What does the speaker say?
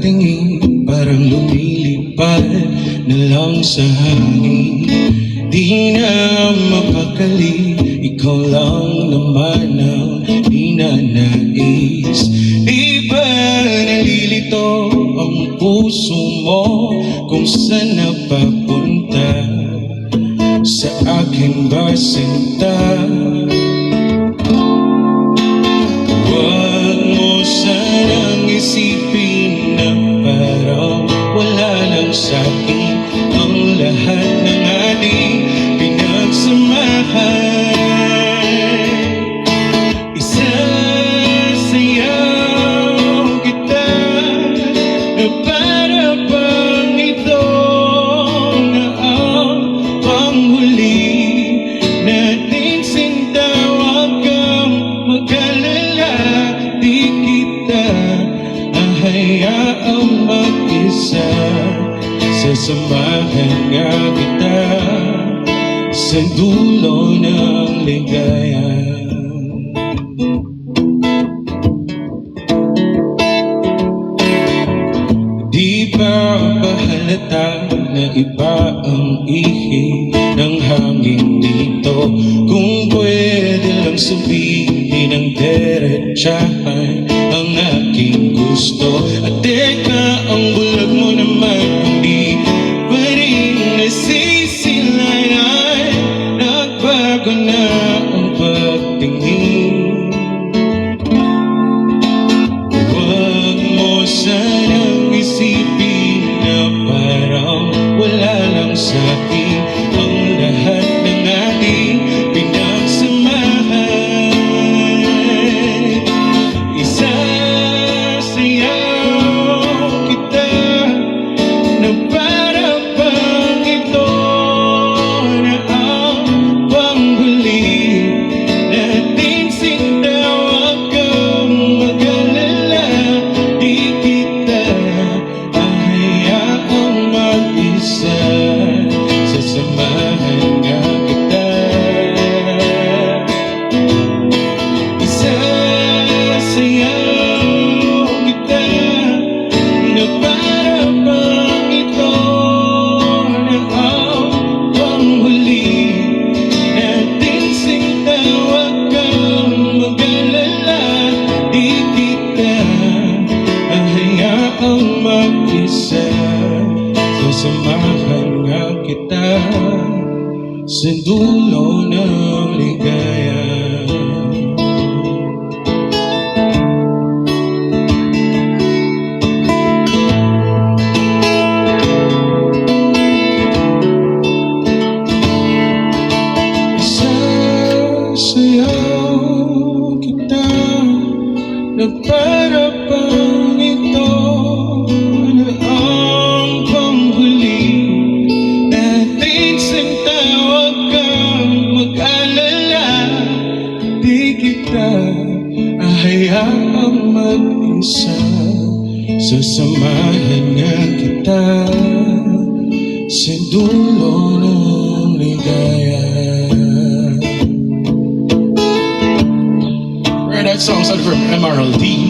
tingin parang lumilipad na lang sa hangin. Di na mapakali, ikaw lang naman ang ninanais. Di ba nalilito ang puso mo kung saan napapunta? Sa akin ba sinta? Huwag mo sanang isipin na parang wala lang sa'kin ang lahat ng ating pinagsamahan. Isasayaw kita na para bang ito na ang panghuli nating sinta. Huwag kang mag-alala, di kita hahayaang mag-isa. Sasamahan nga kita sa dulo ng ligaya. Di ba bahalata na iba ang ihi ng hangin dito? Kung pwede lang sabihin ng diretsahan ang aking gusto. At teka, ang bulag mo naman kung di pa rin nasisilayan. Nagbago na ang pagtingin. Huwag mo sanang isipin na parang wala lang sa'kin ang lahat ng ating pinagsamahan. Isasayaw kita na para bang ito na ang panghuli nating sinta. Huwag kang mag-alala, di kita hahayaang mag-isa. Sasamahan nga kita. Isasayaw kita na para bang ito na ang panghuli nating sinta. Huwag kang mag-alala, di kita hahayaang mag-isa. Sasamahan nga kita sa dulo ng ligaya. Sasayaw kita na para bang ito na ang panghuli nating sinta. Huwag kang mag-alala, di kita hahayaang mag-isa. Sasamahan nga kita sa dulo ng ligaya. That song's from MRLD.